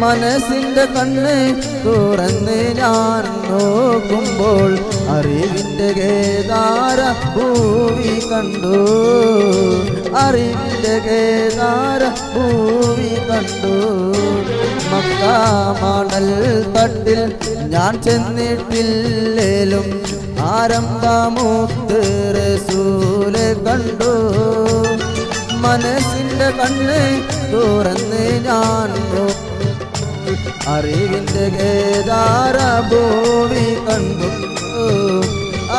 മനസ്സിൻ്റെ കണ്ണ് തുറന്ന് ഞാൻ നോക്കുമ്പോൾ അറിവിൻ്റെ കേദാര ഭൂമി കണ്ടു, അറിവിൻ്റെ കേദാര ഭൂമി കണ്ടു. മക്ക മണൽ തട്ടിൽ ഞാൻ ചെന്നിട്ടില്ലേലും ആരംഭമുത്ത് റസൂല് കണ്ടു. മനസ്സിൻ്റെ കണ്ണ് തുറന്ന് ഞാൻ അറിവിൻ്റെ കേദാര ഭൂമി കണ്ടു,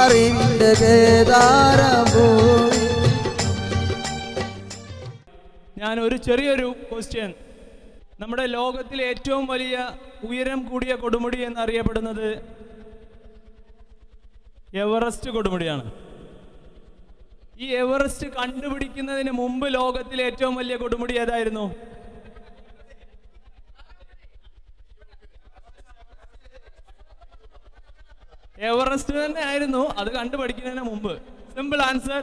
അറിവിൻ്റെ കേദാര ഭൂമി. ഞാൻ ഒരു ചെറിയൊരു ക്വസ്റ്റ്യൻ. നമ്മുടെ ലോകത്തിലെ ഏറ്റവും വലിയ ഉയരം കൂടിയ കൊടുമുടി എന്നറിയപ്പെടുന്നത് എവറസ്റ്റ് കൊടുമുടിയാണ്. ഈ എവറസ്റ്റ് കണ്ടുപിടിക്കുന്നതിന് മുമ്പ് ലോകത്തിലെ ഏറ്റവും വലിയ കൊടുമുടി ഏതായിരുന്നു? എവറസ്റ്റ് തന്നെ ആയിരുന്നു അത് കണ്ടുപിടിക്കുന്നതിന് മുമ്പ്. Simple answer.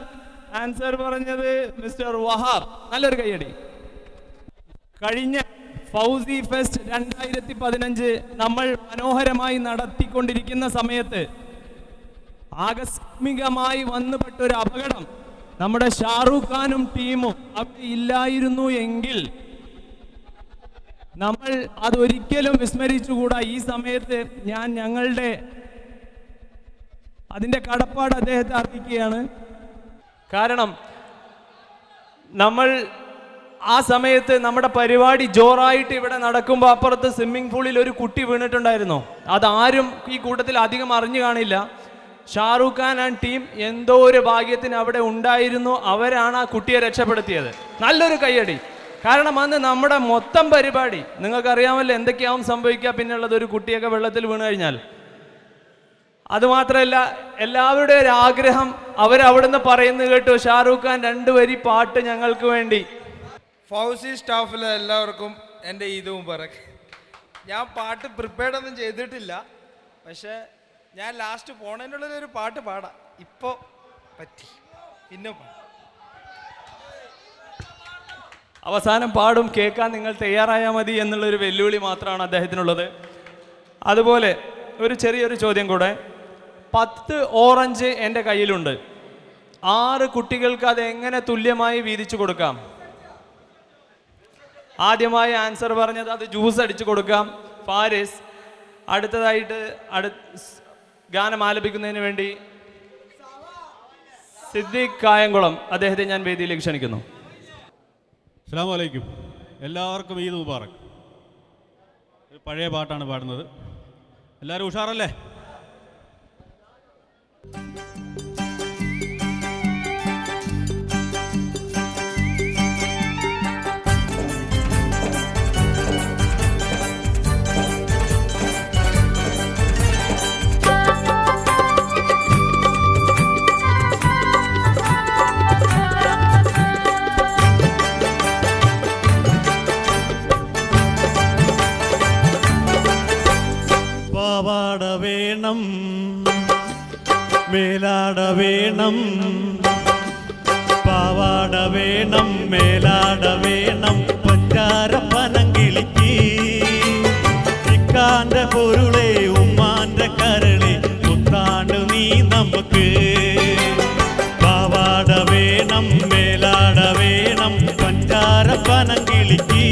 ആൻസർ പറഞ്ഞത് മിസ്റ്റർ വഹാബ്. നല്ലൊരു കൈയടി. കഴിഞ്ഞ ഫൗസി ഫെസ്റ്റ് 2015 നമ്മൾ മനോഹരമായി നടത്തിക്കൊണ്ടിരിക്കുന്ന സമയത്ത് ആകസ്മികമായി വന്നുപെട്ടൊരു അപകടം. നമ്മുടെ ഷാറൂഖ് ഖാനും ടീമും അവിടെ ഇല്ലായിരുന്നു എങ്കിൽ നമ്മൾ അതൊരിക്കലും വിസ്മരിച്ചുകൂടാ. ഈ സമയത്ത് ഞാൻ ഞങ്ങളുടെ അതിൻ്റെ കടപ്പാട് അദ്ദേഹത്തെ അർപ്പിക്കുകയാണ്. കാരണം നമ്മൾ ആ സമയത്ത് നമ്മുടെ പരിപാടി ജോറായിട്ട് ഇവിടെ നടക്കുമ്പോൾ അപ്പുറത്ത് സ്വിമ്മിംഗ് പൂളിൽ ഒരു കുട്ടി വീണിട്ടുണ്ടായിരുന്നു. അതാരും ഈ കൂട്ടത്തിൽ അധികം അറിഞ്ഞു കാണില്ല. ഷാറൂഖ് ഖാൻ ആൻഡ് ടീം എന്തോ ഒരു ഭാഗ്യത്തിന് അവിടെ ഉണ്ടായിരുന്നു. അവരാണ് ആ കുട്ടിയെ രക്ഷപ്പെടുത്തിയത്. നല്ലൊരു കയ്യടി. കാരണം അന്ന് നമ്മുടെ മൊത്തം പരിപാടി നിങ്ങൾക്കറിയാമല്ലോ എന്തൊക്കെയാവും സംഭവിക്കുക പിന്നുള്ളത് ഒരു കുട്ടിയൊക്കെ വെള്ളത്തിൽ വീണ് കഴിഞ്ഞാൽ. അതുമാത്രമല്ല എല്ലാവരുടെ ഒരു ആഗ്രഹം അവരവിടുന്ന് പറയുന്നത് കേട്ടു, ഷാറൂഖ് ഖാൻ 2 വരി പാട്ട് ഞങ്ങൾക്ക് വേണ്ടി. ഫൗസി സ്റ്റാഫിലെ എല്ലാവർക്കും എൻ്റെ ഈദ് മുബാറക്. ഞാൻ പാട്ട് പ്രിപ്പയർഡ് ഒന്നും ചെയ്തിട്ടില്ല, പക്ഷേ ഞാൻ ലാസ്റ്റ് പോണതിനുള്ളൊരു പാട്ട് പാടാം. ഇപ്പോൾ പറ്റി, പിന്നെ അവസാനം പാടും. കേൾക്കാൻ നിങ്ങൾ തയ്യാറായാൽ മതി എന്നുള്ളൊരു വെല്ലുവിളി മാത്രമാണ് അദ്ദേഹത്തിനുള്ളത്. അതുപോലെ ഒരു ചെറിയൊരു ചോദ്യം കൂടെ. 10 ഓറഞ്ച് എൻ്റെ കയ്യിലുണ്ട്. 6 കുട്ടികൾക്ക് അത് എങ്ങനെ തുല്യമായി വീതിച്ചു കൊടുക്കാം? ആദ്യമായി ആൻസർ പറഞ്ഞത് അത് ജ്യൂസ് അടിച്ചു കൊടുക്കാം. ഫാരിസ്. അടുത്തതായിട്ട് ഗാനം ആലപിക്കുന്നതിന് വേണ്ടി സിദ്ദീഖ് കായംകുളം, അദ്ദേഹത്തെ ഞാൻ വേദിയിലേക്ക് ക്ഷണിക്കുന്നു. അസ്സലാമു അലൈക്കും. എല്ലാവർക്കും ഈദ് മുബാറക്. ഒരു പഴയ പാട്ടാണ് പാടുന്നത്. എല്ലാവരും ഉഷാറല്ലേ? പാവാട വേണം, മേലാട വേണം, പാവാട വേണം, മേലാട വേണം, പഞ്ചാര പനങ്കിളിക്ക് ഇക്കാന്റെ പൊരുളെ ഉമ്മാന്റെ കരളെ മുത്താണ്ട് നീ നമുക്ക്. പാവാട വേണം, മേലാട വേണം, പഞ്ചാര പനങ്കിളിക്ക്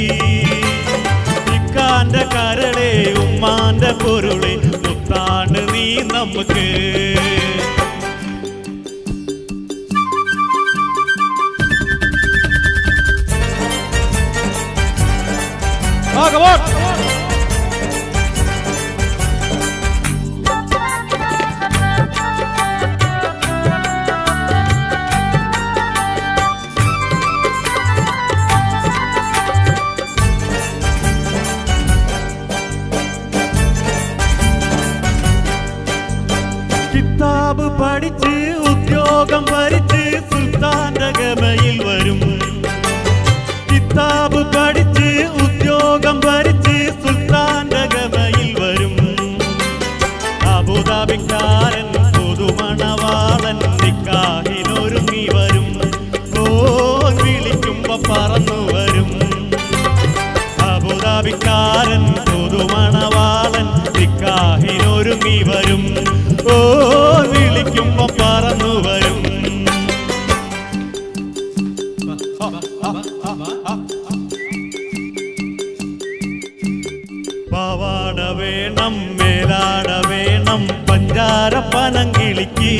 ഇക്കാന്റെ കരളെ ഉമ്മാന്റെ പൊരുളെ മുത്താണ്ട് നീ നമുക്ക്. കിതാബ് പഠിച്ച് ഉദ്യോഗം ഭരിച്ച് സുൽത്താന്റെ ഗമയിൽ വരും. കിതാബ് പഠിച്ച് ഉദ്യോഗം ഭരിച്ച് പണിക്കാരൻ പുതുമണവാളൻ നിക്കാഹിനൊരുങ്ങി വരും. ഓ വിളിക്കുമ്പോ പറന്നു വരും. പാവാട വേണം മേലാട വേണം പഞ്ചാര പനങ്കിളിക്ക്.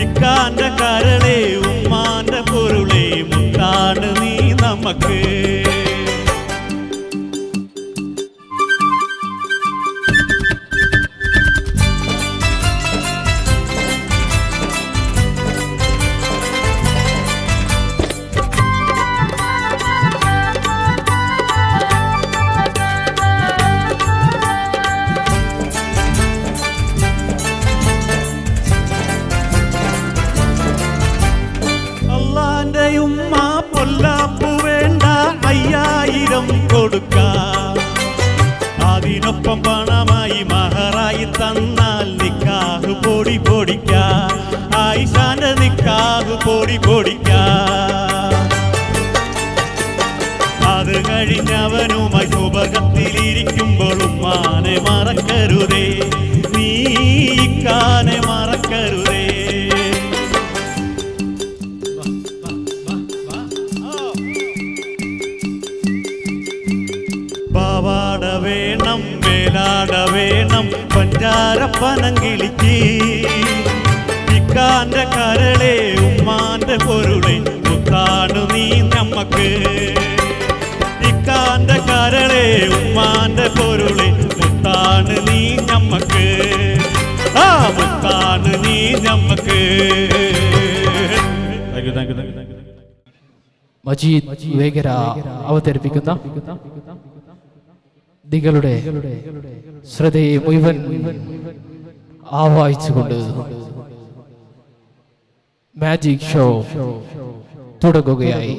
ഇക്കാന്റെ കരളെ ഉമ്മാന്റെ പൊരുളെ മുത്താണ് നീ നമുക്ക്. ഉമ്മ പൊല്ലാപ്പു വേണ്ട 5000 കൊടുക്കാം. അതിനൊപ്പം പണമായി മഹറായി തന്നാൽ നിക്കാഹ് പൊടി പൊടിക്കാം. ആയിഷാന്റെ നിക്കാഹ് പൊടി പൊടിക്കാം. അത് കഴിഞ്ഞവനുമായി സുബകത്തിലിരിക്കുമ്പോൾ ഉമ്മാനെ മറക്കരുതേ, നീ ഇക്കാനെ മറക്കരുതേ. പാവാട വേണം മേലാട വേണം പഞ്ചാര പനങ്കിളിക്ക്. ഇക്കാന്റെ കരളെ ഉമ്മാന്റെ പൊരുളെ മുത്താണ് നീ നമുക്ക്. ഇക്കാന്റെ കരളെ ഉമ്മാന്റെ പൊരുളെ മുത്താണ് നീ നമുക്ക്. ആ മുത്താണ് നീ നമുക്ക്. മജീദ് വേഗര അവതരിപ്പിക്കുന്ന നിങ്ങളുടെ ശ്രദ്ധയെ മുഴുവൻ ആവാഹിച്ചുകൊണ്ട് മാജിക് ഷോ തുടങ്ങുകയായി.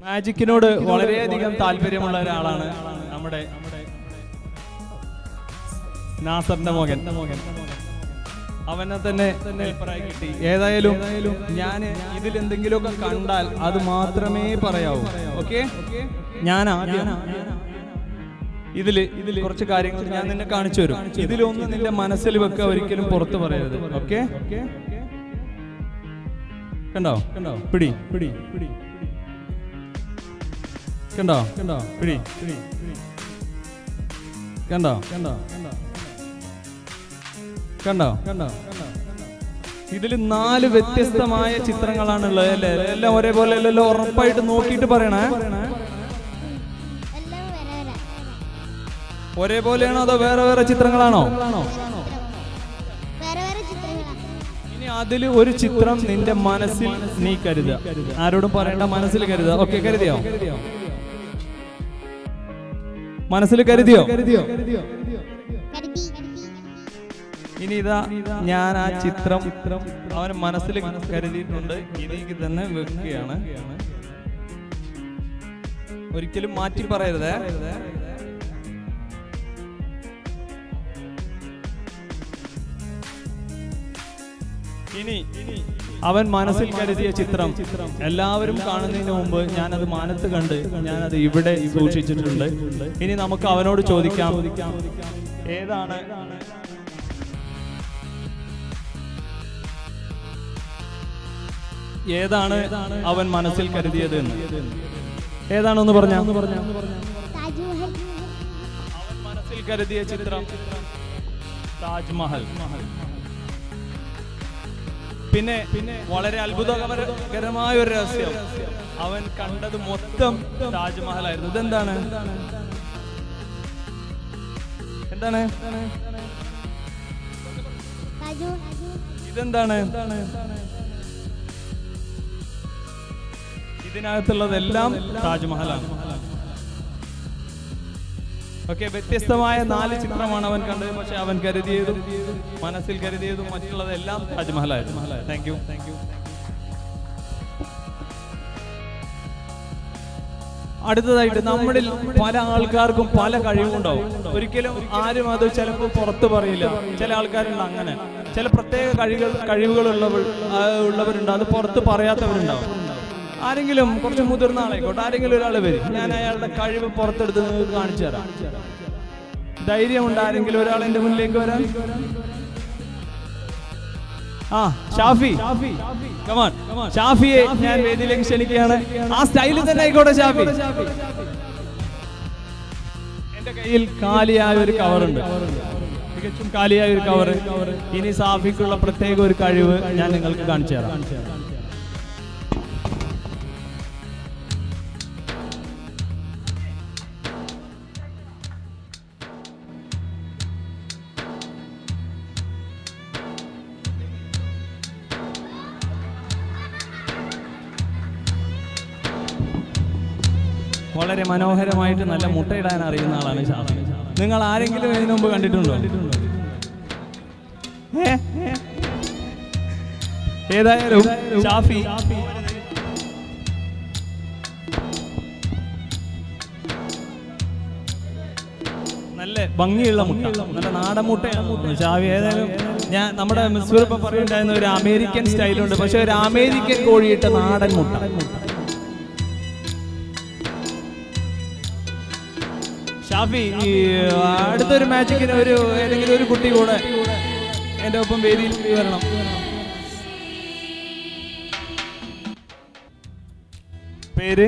മാജിക്കിനോട് വളരെയധികം താല്പര്യമുള്ള ഒരാളാണ് നമ്മുടെ നാസറിന്റെ മകൻ. അവനെ തന്നെ ഹെൽപ്പറായി കിട്ടി. ഏതായാലും ഞാൻ ഇതിൽ എന്തെങ്കിലുമൊക്കെ കണ്ടാൽ അത് മാത്രമേ പറയാവൂ. ഓക്കെ, ഞാൻ ആദ്യം ഇതില് കുറച്ച് കാര്യങ്ങൾ ഞാൻ നിന്നെ കാണിച്ചു തരും. ഇതിലൊന്നും നിന്റെ മനസ്സിൽ വെക്കുക, ഒരിക്കലും പുറത്ത് പറയരുത്. ഓക്കെ, കണ്ടോ പിടി പിടി പിടി, കണ്ടോ പിടി പിടി, കണ്ടോ കണ്ടോ കണ്ടോ. ഇതിൽ 4 വ്യത്യസ്തമായ ചിത്രങ്ങളാണുള്ളത് അല്ലേ? എല്ലാം ഒരേപോലെ അല്ലല്ലോ? ഉറപ്പായിട്ട് നോക്കിയിട്ട് പറയണേ. ഒരേപോലെയാണോ അതോ വേറെ വേറെ ചിത്രങ്ങളാണോ? ഇനി അതിൽ ഒരു ചിത്രം നിന്റെ മനസ്സിൽ നീ കരുതുക. ആരോടും പറയണ്ട, മനസ്സിൽ കരുതുക. ഓക്കെ, കരുതിയോ? മനസ്സിൽ കരുതിയോ? ഇനി ഇതാ ഞാൻ ആ ചിത്രം അവൻ മനസ്സിൽ കരുതിയിട്ടുണ്ട്. ഇതിലേക്ക് തന്നെ വെക്കുകയാണ്. ഒരിക്കലും മാറ്റി പറയരുതേ. ഇനി അവൻ മനസ്സിൽ കരുതിയ ചിത്രം എല്ലാവരും കാണുന്നതിന് മുമ്പ് ഞാനത് മാനത്ത് കണ്ട് ഞാനത് ഇവിടെ സൂക്ഷിച്ചിട്ടുണ്ട്. ഇനി നമുക്ക് അവനോട് ചോദിക്കാം, ഏതാണ് അവൻ മനസ്സിൽ കരുതിയത് എന്ന്? ഏതാണെന്ന് പറഞ്ഞ? അവൻ മനസ്സിൽ കരുതിയ ചിത്രം താജ്മഹൽ. പിന്നെ വളരെ അത്ഭുതകരമായ ഒരു രഹസ്യം, അവൻ കണ്ടത് മൊത്തം താജ്മഹൽ ആയിരുന്നു. ഇതെന്താണ്? എന്താണ് ഇതെന്താണ്? ഇതിനകത്തുള്ളതെല്ലാം താജ്മഹലാണ്. ഓക്കെ, വ്യത്യസ്തമായ 4 ചിത്രമാണ് അവൻ കണ്ടത്. പക്ഷെ അവൻ കരുതിയതും മനസ്സിൽ കരുതിയതും മറ്റുള്ളതെല്ലാം താജ്മഹലായിരുന്നു. Thank you. അടുത്തതായിട്ട്, നമ്മളിൽ പല ആൾക്കാർക്കും പല കഴിവുണ്ടാവും. ഒരിക്കലും ആരും അത് ചിലപ്പോൾ പുറത്ത് പറയില്ല. ചില ആൾക്കാരുണ്ട് അങ്ങനെ. ചില പ്രത്യേക കഴിവുകൾ ഉള്ളവരുണ്ട്, അത് പുറത്ത് പറയാത്തവരുണ്ടാവും. ആരെങ്കിലും കുറച്ച് മുതിർന്ന ആളായിക്കോട്ടെ, ആരെങ്കിലും ഒരാൾ വരും, ഞാൻ അയാളുടെ കഴിവ് പുറത്തെടുത്ത് നിങ്ങൾക്ക് കാണിച്ചു തരാം. ധൈര്യമുണ്ട് ആരെങ്കിലും ഒരാൾ എന്റെ മുന്നിലേക്ക് വരാൻ? ഷാഫി, കമാൺ. ഷാഫിയെ ഞാൻ വേദിയിലേക്ക് ക്ഷണിക്കുകയാണ്. ആ സ്റ്റൈലിൽ തന്നെ ആയിക്കോട്ടെ ഷാഫി. എന്റെ കയ്യിൽ കാലിയായ ഒരു കവറുണ്ട്, തികച്ചും കാലിയായ ഒരു കവർ. ഇനി ഷാഫിക്കുള്ള പ്രത്യേക ഒരു കഴിവ് ഞാൻ നിങ്ങൾക്ക് കാണിച്ചു തരാം. വളരെ മനോഹരമായിട്ട് നല്ല മുട്ടയിടാൻ അറിയുന്ന ആളാണ് ഷാഫി. നിങ്ങൾ ആരെങ്കിലും ഇതിനു മുമ്പ് കണ്ടിട്ടുണ്ടോ? ഏതായാലും ഷാഫി നല്ല ഭംഗിയുള്ള മുട്ട, നല്ല നാടൻ മുട്ടയാണ് ഷാഫി. ഏതായാലും നമ്മുടെ മിസ്വർ ഇപ്പൊ പറയുണ്ടായിരുന്ന ഒരു അമേരിക്കൻ സ്റ്റൈലുണ്ട്, പക്ഷെ ഒരു അമേരിക്കൻ കോഴിയിട്ട നാടൻ മുട്ട. ഷാഫി, അടുത്തൊരു മാജിക്കിന് ഏതെങ്കിലും ഒരു കുട്ടി കൂടെ എന്റെ ഒപ്പം വേദിയിൽ വരണം. പേര്?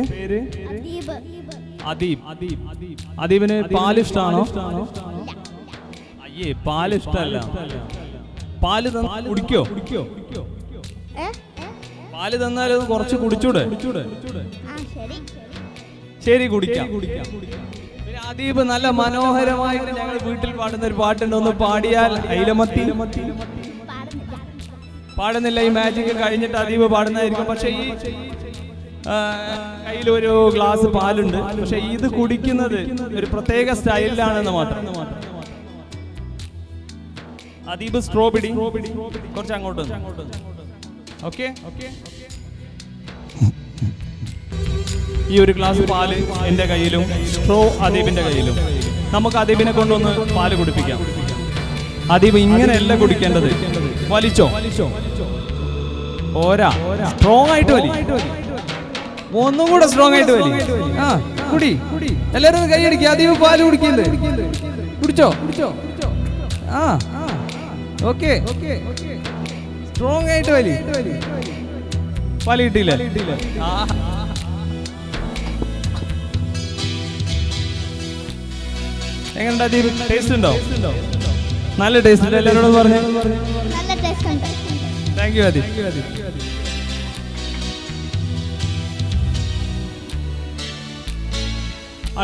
അദീബിന് പാല് ഇഷ്ടമാണോ? അയ്യേ, പാല് ഇഷ്ടമല്ല. പാല് കുടിക്കോ? പാല് തന്നാലും കുറച്ച് കുടിച്ചൂടെ? ശരി, കുടിക്കാം. പിന്നെ അദീബ് നല്ല മനോഹരമായിട്ട് ഞങ്ങൾ വീട്ടിൽ പാടുന്ന ഒരു പാട്ടുണ്ട്, ഒന്ന് പാടിയാൽ. ഐലമത്തി പാടുന്നില്ല, ഈ മാജിക് കഴിഞ്ഞിട്ട് അദീബ് പാടുന്നതായിരിക്കും. പക്ഷെ ഈ കയ്യിലൊരു ഗ്ലാസ് പാലുണ്ട്, പക്ഷെ ഇത് കുടിക്കുന്നത് ഒരു പ്രത്യേക സ്റ്റൈലിലാണെന്ന് മാത്രം. അദീബ് സ്ട്രോബെറി കുറച്ച് അങ്ങോട്ട്. ഓക്കെ. ഈ ഒരു ഗ്ലാസ് പാല് എൻ്റെ കയ്യിലും സ്ട്രോ അദീബിൻ്റെ കയ്യിലും. നമുക്ക് അദീബിനെ കൊണ്ടൊന്ന് പാല് കുടിപ്പിക്കാം. അദീബ് ഇങ്ങനെയല്ല കുടിക്കേണ്ടത്, വലിച്ചോ, ഓരാ, സ്ട്രോങ് ആയിട്ട് വലി, ഒന്നും കൂടെ സ്ട്രോങ് ആയിട്ട് വലി. ആ കുടി, എല്ലാവരും കൈയടിക്കുക. അദീബ് പാല് കുടിക്കുന്നുണ്ട്, കുടിച്ചോ. ആ ഓക്കെ, സ്ട്രോങ് ആയിട്ട് വലി. പാല് കിട്ടിയില്ല. എങ്ങനെയുണ്ട് അദീബ്? ടേസ്റ്റ് ഉണ്ടോ? നല്ല ടേസ്റ്റ് ഉണ്ട്. എല്ലാവരോടും പറഞ്ഞു. Thank you Adeeb.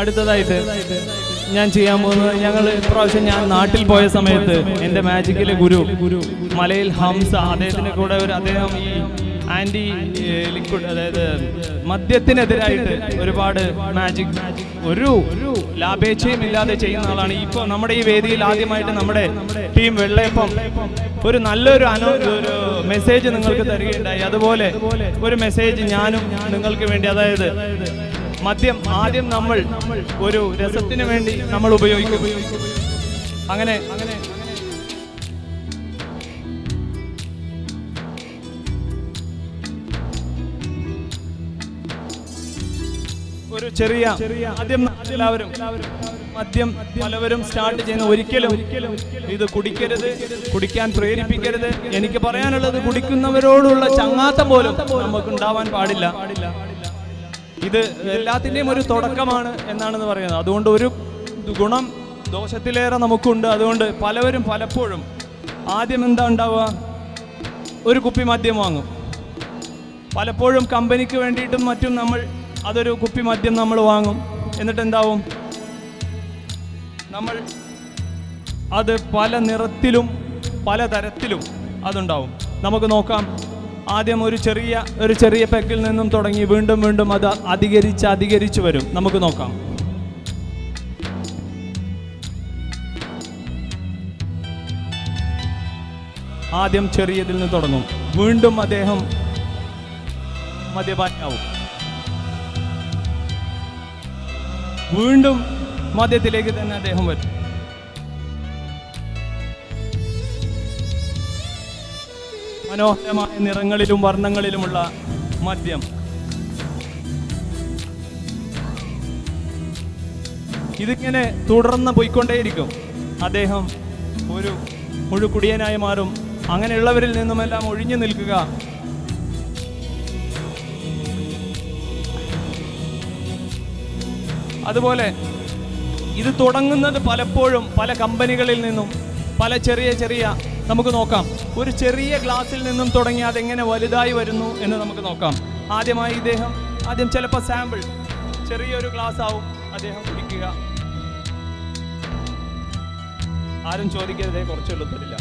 അടുത്തതായിട്ട് ഞാൻ ചെയ്യാൻ പോകുന്നത്, ഞങ്ങൾ ഇപ്രാവശ്യം ഞാൻ നാട്ടിൽ പോയ സമയത്ത് എൻ്റെ മാജിക്കിലെ ഗുരു മലയിൽ ഹംസ, അദ്ദേഹത്തിൻ്റെ കൂടെ അദ്ദേഹം ഈ ആൻറ്റി ലിക്വിഡ്, അതായത് മദ്യത്തിനെതിരായിട്ട് ഒരുപാട് മാജിക് ഒരു ലാഭേച്ഛയും ഇല്ലാതെ ചെയ്യുന്ന ആളാണ്. ഇപ്പോൾ നമ്മുടെ ഈ വേദിയിൽ ആദ്യമായിട്ട് നമ്മുടെ ടീം വെള്ളയപ്പം ഒരു നല്ലൊരു ഒരു മെസ്സേജ് നിങ്ങൾക്ക് തരികയുണ്ടായി. അതുപോലെ ഒരു മെസ്സേജ് ഞാനും നിങ്ങൾക്ക് വേണ്ടി, അതായത് മദ്യം ആദ്യം നമ്മൾ ഒരു രസത്തിന് വേണ്ടി നമ്മൾ ഉപയോഗിക്കും. അങ്ങനെ ഒരു ചെറിയ ആദ്യം എല്ലാവരും മദ്യം പലവരും സ്റ്റാർട്ട് ചെയ്യുന്ന, ഒരിക്കലും ഇത് കുടിക്കരുത്, കുടിക്കാൻ പ്രേരിപ്പിക്കരുത്. എനിക്ക് പറയാനുള്ളത്, കുടിക്കുന്നവരോടുള്ള ചങ്ങാത്തം പോലും നമുക്ക് ഉണ്ടാവാൻ പാടില്ല. ഇത് എല്ലാത്തിൻ്റെയും ഒരു തുടക്കമാണ് എന്നാണെന്ന് പറയുന്നത്. അതുകൊണ്ട് ഒരു ഗുണം ദോഷത്തിലേറെ നമുക്കുണ്ട്. അതുകൊണ്ട് പലവരും പലപ്പോഴും ആദ്യം എന്താ ഉണ്ടാവുക, ഒരു കുപ്പി മദ്യം വാങ്ങും. പലപ്പോഴും കമ്പനിക്ക് വേണ്ടിയിട്ടും മറ്റും നമ്മൾ അതൊരു കുപ്പി മദ്യം നമ്മൾ വാങ്ങും. എന്നിട്ട് എന്താവും, നമ്മൾ അത് പല നിറത്തിലും പല തരത്തിലും അതുണ്ടാവും. നമുക്ക് നോക്കാം. ആദ്യം ഒരു ചെറിയ പെക്കിൽ നിന്നും തുടങ്ങി വീണ്ടും വീണ്ടും അത് അധികരിച്ചു വരും. നമുക്ക് നോക്കാം. ആദ്യം ചെറിയതിൽ നിന്ന് തുടങ്ങും, വീണ്ടും അദ്ദേഹം മദ്യപാനിയാവും, വീണ്ടും മദ്യത്തിലേക്ക് തന്നെ അദ്ദേഹം വരും. മനോഹരമായ നിറങ്ങളിലും വർണ്ണങ്ങളിലുമുള്ള മദ്യം. ഇതിങ്ങനെ തുടർന്ന് പോയിക്കൊണ്ടേയിരിക്കും. അദ്ദേഹം ഒരു മുഴുക്കുടിയനായി മാറും. അങ്ങനെയുള്ളവരിൽ നിന്നുമെല്ലാം ഒഴിഞ്ഞു നിൽക്കുക. അതുപോലെ ഇത് തുടങ്ങുന്നത് പലപ്പോഴും പല കമ്പനികളിൽ നിന്നും, പല ചെറിയ നമുക്ക് നോക്കാം. ഒരു ചെറിയ ഗ്ലാസ്സിൽ നിന്നും തുടങ്ങി അതെങ്ങനെ വലുതായി വരുന്നു എന്ന് നമുക്ക് നോക്കാം. ആദ്യമായി ഇദ്ദേഹം ചിലപ്പോൾ സാമ്പിൾ ചെറിയൊരു ഗ്ലാസ് ആവും അദ്ദേഹം കുടിക്കുക. ആരും ചോദിക്കരുതേ, കുറച്ചുള്ളൂ, തരില്ല.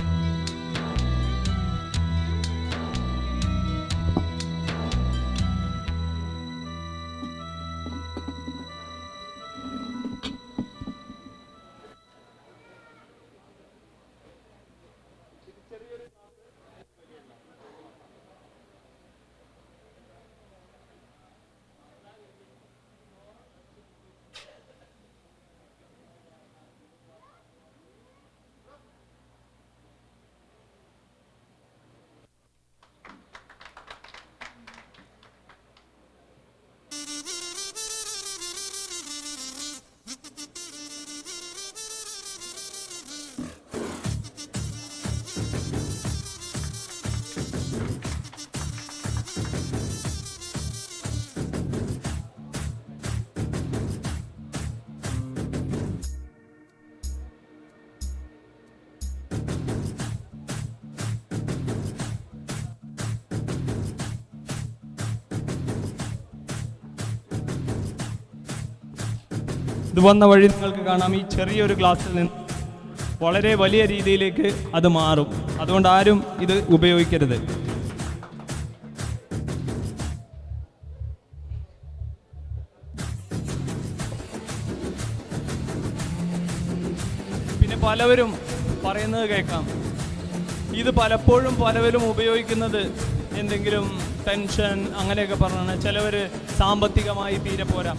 ഇത് വന്ന വഴി നിങ്ങൾക്ക് കാണാം. ഈ ചെറിയൊരു ഗ്ലാസ്സിൽ നിന്ന് വളരെ വലിയ രീതിയിലേക്ക് അത് മാറും. അതുകൊണ്ട് ആരും ഇത് ഉപയോഗിക്കരുത്. പിന്നെ പലവരും പറയുന്നത് കേൾക്കാം, ഇത് പലപ്പോഴും പലവരും ഉപയോഗിക്കുന്നത് എന്തെങ്കിലും ടെൻഷൻ അങ്ങനെയൊക്കെ പറഞ്ഞാണ്. ചിലവർ സാമ്പത്തികമായി തീരെ പോരാ.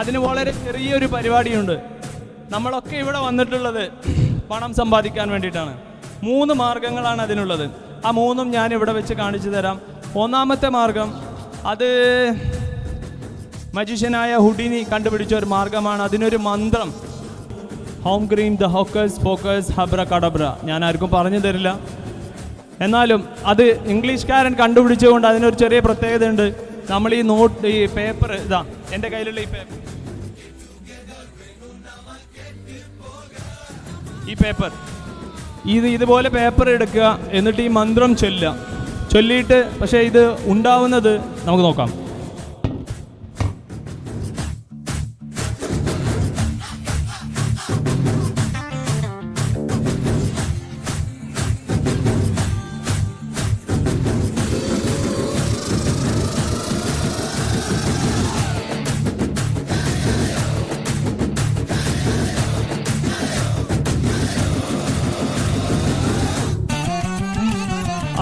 അതിന് വളരെ ചെറിയൊരു പരിപാടിയുണ്ട്. നമ്മളൊക്കെ ഇവിടെ വന്നിട്ടുള്ളത് പണം സമ്പാദിക്കാൻ വേണ്ടിയിട്ടാണ്. 3 മാർഗങ്ങളാണ് അതിനുള്ളത്. ആ 3ഉം ഞാൻ ഇവിടെ വെച്ച് കാണിച്ചു തരാം. ഒന്നാമത്തെ മാർഗം അത് മജീഷ്യനായ ഹുഡിനി കണ്ടുപിടിച്ച ഒരു മാർഗമാണ്. അതിനൊരു മന്ത്രം, home green the hawkers Folkers ഹബ്ര കടബ്ര. ഞാൻ ആർക്കും പറഞ്ഞു തരില്ല. എന്നാലും അത് ഇംഗ്ലീഷുകാരൻ കണ്ടുപിടിച്ചുകൊണ്ട് അതിനൊരു ചെറിയ പ്രത്യേകത ഉണ്ട്. നമ്മൾ ഈ പേപ്പർ ഇതാ എൻ്റെ കയ്യിലുള്ള ഈ പേപ്പർ ഇതുപോലെ പേപ്പർ എടുക്കുക, എന്നിട്ട് ഈ മന്ത്രം ചൊല്ലിയിട്ട്, പക്ഷേ ഇത് ഉണ്ടാവുന്നത് നമുക്ക് നോക്കാം.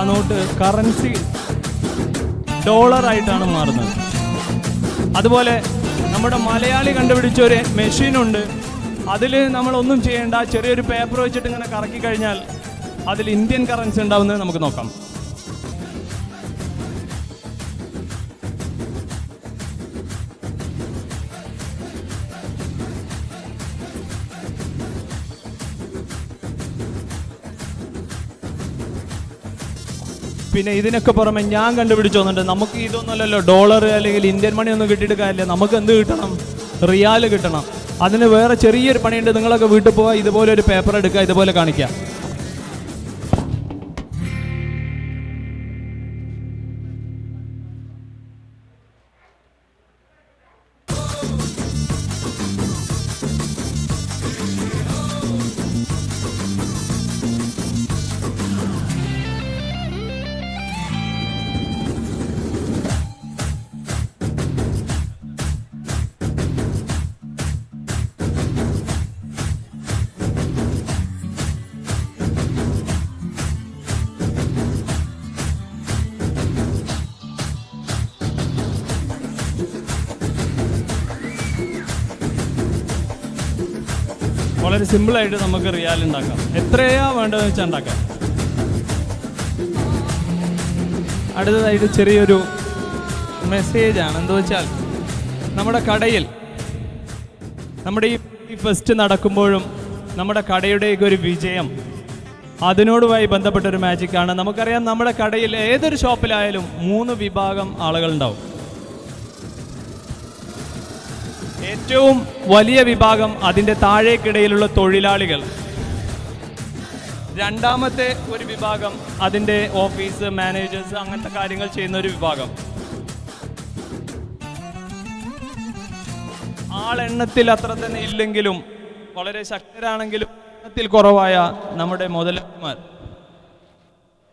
ആ നോട്ട് കറൻസി ഡോളറായിട്ടാണ് മാറുന്നത്. അതുപോലെ നമ്മുടെ മലയാളി കണ്ടുപിടിച്ച ഒരു മെഷീനുണ്ട്. അതിൽ നമ്മളൊന്നും ചെയ്യേണ്ട, ചെറിയൊരു പേപ്പർ വെച്ചിട്ട് ഇങ്ങനെ കറക്കി കഴിഞ്ഞാൽ അതിൽ ഇന്ത്യൻ കറൻസി ഉണ്ടാവുന്നത് നമുക്ക് നോക്കാം. പിന്നെ ഇതിനൊക്കെ പുറമെ ഞാൻ കണ്ടുപിടിച്ചു വന്നിട്ട് നമുക്ക് ഇതൊന്നുമല്ലല്ലോ, ഡോളർ അല്ലെങ്കിൽ ഇന്ത്യൻ മണി ഒന്നും കിട്ടിയിട്ട് കാര്യമില്ല. നമുക്ക് എന്ത് കിട്ടണം? റിയാൽ കിട്ടണം. അതിന് വേറെ ചെറിയൊരു പണിയുണ്ട്. നിങ്ങളൊക്കെ വീട്ടിൽ പോവുക, ഇതുപോലെ ഒരു പേപ്പർ എടുക്കുക, ഇതുപോലെ കാണിക്കുക. വളരെ സിമ്പിളായിട്ട് നമുക്ക് റിയാൽ ഉണ്ടാക്കാം. എത്രയാ വേണ്ടതെന്ന് വെച്ചാൽ ഉണ്ടാക്കാം. അടുത്തതായിട്ട് ചെറിയൊരു മെസ്സേജാണ്. എന്താ വെച്ചാൽ നമ്മുടെ കടയിൽ നമ്മുടെ ഈ ഫെസ്റ്റ് നടക്കുമ്പോഴും നമ്മുടെ കടയുടെയൊക്കെ ഒരു വിജയം അതിനോടുമായി ബന്ധപ്പെട്ടൊരു മാജിക്കാണ്. നമുക്കറിയാം, നമ്മുടെ കടയിൽ ഏതൊരു ഷോപ്പിലായാലും 3 വിഭാഗം ആളുകളുണ്ടാവും. ഏറ്റവും വലിയ വിഭാഗം അതിൻ്റെ താഴേക്കിടയിലുള്ള തൊഴിലാളികൾ. രണ്ടാമത്തെ ഒരു വിഭാഗം അതിൻ്റെ ഓഫീസ് മാനേജേഴ്സ് അങ്ങനത്തെ കാര്യങ്ങൾ ചെയ്യുന്ന ഒരു വിഭാഗം. ആളെണ്ണത്തിൽ അത്ര തന്നെ ഇല്ലെങ്കിലും വളരെ ശക്തരാണെങ്കിലും എണ്ണത്തിൽ കുറവായ നമ്മുടെ മുതലാളിമാർ.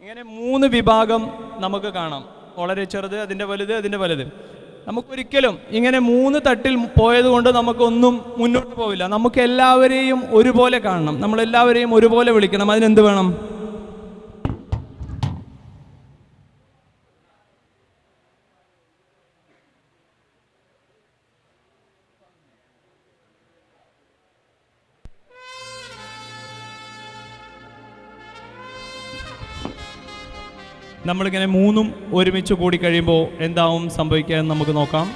ഇങ്ങനെ 3 വിഭാഗം നമുക്ക് കാണാം. വളരെ ചെറുത്, അതിൻ്റെ വലുത്, അതിൻ്റെ വലുത്. നമുക്കൊരിക്കലും ഇങ്ങനെ 3 തട്ടിൽ പോയത് കൊണ്ട് നമുക്കൊന്നും മുന്നോട്ട് പോവില്ല. നമുക്ക് എല്ലാവരെയും ഒരുപോലെ കാണണം, നമ്മളെല്ലാവരെയും ഒരുപോലെ വിളിക്കണം. അതിനെന്ത് വേണം? നമ്മളിങ്ങനെ 3ഉം ഒരുമിച്ച് കൂടി കഴിയുമ്പോൾ എന്താവും സംഭവിക്കുക എന്ന് നമുക്ക് നോക്കാം.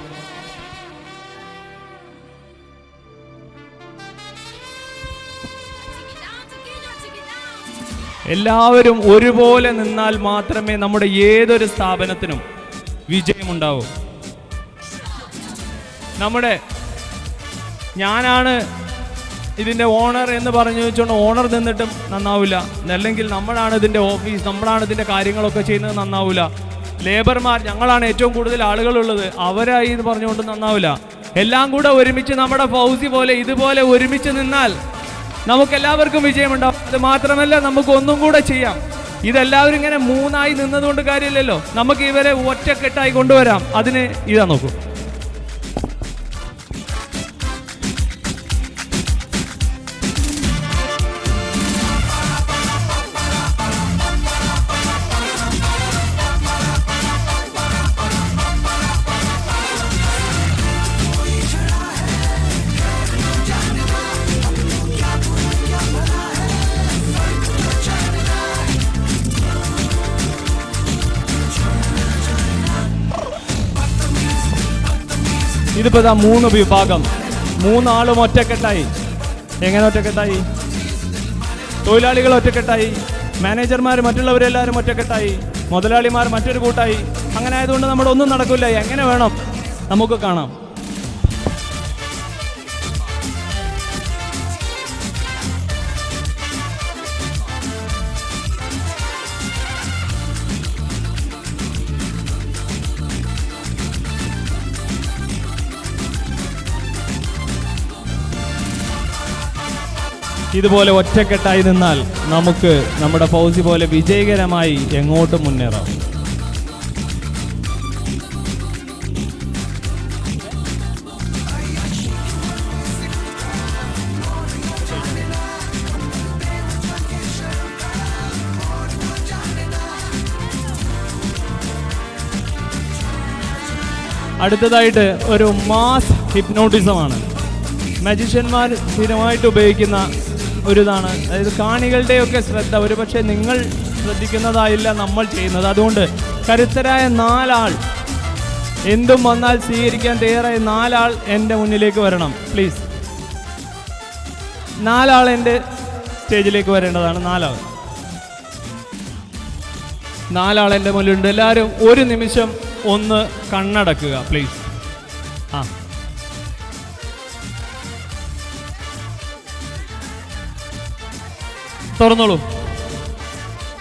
എല്ലാവരും ഒരുപോലെ നിന്നാൽ മാത്രമേ നമ്മുടെ ഏതൊരു സ്ഥാപനത്തിനും വിജയമുണ്ടാവൂ. ഞാനാണ് ഇതിൻ്റെ ഓണർ എന്ന് പറഞ്ഞു വെച്ചുകൊണ്ട് ഓണർ നിന്നിട്ടും നന്നാവില്ല. അല്ലെങ്കിൽ നമ്മളാണ് ഇതിൻ്റെ ഓഫീസ്, നമ്മളാണ് ഇതിൻ്റെ കാര്യങ്ങളൊക്കെ ചെയ്യുന്നത്, നന്നാവില്ല. ലേബർമാർ, ഞങ്ങളാണ് ഏറ്റവും കൂടുതൽ ആളുകളുള്ളത്, അവരായി എന്ന് പറഞ്ഞുകൊണ്ട് നന്നാവില്ല. എല്ലാം കൂടെ ഒരുമിച്ച് നമ്മുടെ ഫൗസി പോലെ ഇതുപോലെ ഒരുമിച്ച് നിന്നാൽ നമുക്കെല്ലാവർക്കും വിജയമുണ്ടാവും. അത് മാത്രമല്ല, നമുക്ക് ഒന്നും കൂടെ ചെയ്യാം. ഇതെല്ലാവരും ഇങ്ങനെ 3ആയി നിന്നതുകൊണ്ട് കാര്യമില്ലല്ലോ. നമുക്ക് ഇവരെ ഒറ്റക്കെട്ടായി കൊണ്ടുവരാം. അതിന് ഇതാ നോക്കൂ. ഇതിപ്പോൾ ഇതാ 3 വിഭാഗം, 3 ആളും ഒറ്റക്കെട്ടായി. എങ്ങനെ ഒറ്റക്കെട്ടായി? തൊഴിലാളികൾ ഒറ്റക്കെട്ടായി, മാനേജർമാർ മറ്റുള്ളവരെല്ലാവരും ഒറ്റക്കെട്ടായി, മുതലാളിമാർ മറ്റൊരു കൂട്ടായി. അങ്ങനെ ആയതുകൊണ്ട് നമ്മുടെ ഒന്നും നടക്കില്ല. എങ്ങനെ വേണം നമുക്ക് കാണാം. ഇതുപോലെ ഒറ്റക്കെട്ടായി നിന്നാൽ നമുക്ക് നമ്മുടെ ഫൗസി പോലെ വിജയകരമായി എങ്ങോട്ടും മുന്നേറാം. അടുത്തതായിട്ട് ഒരു മാസ് ഹിപ്നോട്ടിസമാണ്. മജീഷ്യന്മാർ സ്ഥിരമായിട്ട് ഉപയോഗിക്കുന്ന ഒരിതാണ്. അതായത് കാണികളുടെയൊക്കെ ശ്രദ്ധ ഒരുപക്ഷെ നിങ്ങൾ ശ്രദ്ധിക്കുന്നതായില്ല നമ്മൾ ചെയ്യുന്നത്. അതുകൊണ്ട് കരുത്തരായ 4 ആൾ, എന്തും വന്നാൽ സ്വീകരിക്കാൻ തയ്യാറായ 4 ആൾ എൻ്റെ മുന്നിലേക്ക് വരണം പ്ലീസ്. 4 ആൾ എൻ്റെ സ്റ്റേജിലേക്ക് വരേണ്ടതാണ്. 4 ആൾ എൻ്റെ മുന്നിലുണ്ട്. എല്ലാവരും ഒരു നിമിഷം ഒന്ന് കണ്ണടക്കുക പ്ലീസ്. തുറന്നോളൂ.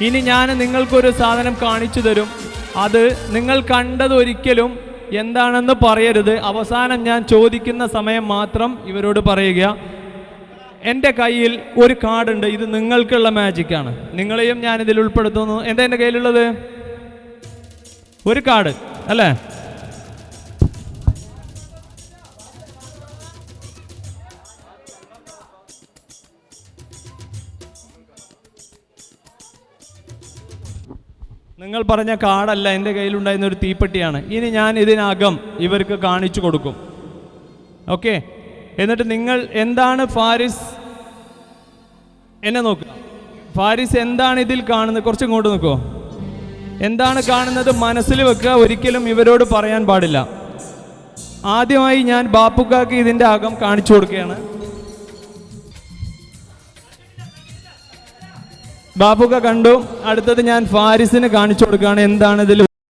ഇനി ഞാൻ നിങ്ങൾക്കൊരു സാധനം കാണിച്ചു തരും. അത് നിങ്ങൾ കണ്ടത് ഒരിക്കലും എന്താണെന്ന് പറയരുത്. അവസാനം ഞാൻ ചോദിക്കുന്ന സമയം മാത്രം ഇവരോട് പറയുക. എൻ്റെ കയ്യിൽ ഒരു കാർഡുണ്ട്. ഇത് നിങ്ങൾക്കുള്ള മാജിക്കാണ്. നിങ്ങളെയും ഞാനിതിൽ ഉൾപ്പെടുത്തുന്നു. എന്താ എൻ്റെ കയ്യിലുള്ളത്? ഒരു കാർഡ് അല്ലേ? നിങ്ങൾ പറഞ്ഞ കാർഡല്ല, എൻ്റെ കയ്യിലുണ്ടായിരുന്ന ഒരു തീപ്പെട്ടിയാണ്. ഇനി ഞാൻ ഇതിനകം ഇവർക്ക് കാണിച്ചു കൊടുക്കും. ഓക്കെ, എന്നിട്ട് നിങ്ങൾ എന്താണ് ഫാരിസ്, എന്നെ നോക്കുക. ഫാരിസ് എന്താണ് ഇതിൽ കാണുന്നത്? കുറച്ചും ഇങ്ങോട്ട് നോക്കുമോ? എന്താണ് കാണുന്നത് മനസ്സിൽ വെക്കുക. ഒരിക്കലും ഇവരോട് പറയാൻ പാടില്ല. ആദ്യമായി ഞാൻ ബാപ്പുക്കാക്ക് ഇതിൻ്റെ അകം കാണിച്ചു കൊടുക്കുകയാണ്. ബാപ്പുക്ക കണ്ടു. അടുത്തത് ഞാൻ ഫാരിസിന് കാണിച്ചു കൊടുക്കുകയാണ് എന്താണ് ഇതിൽ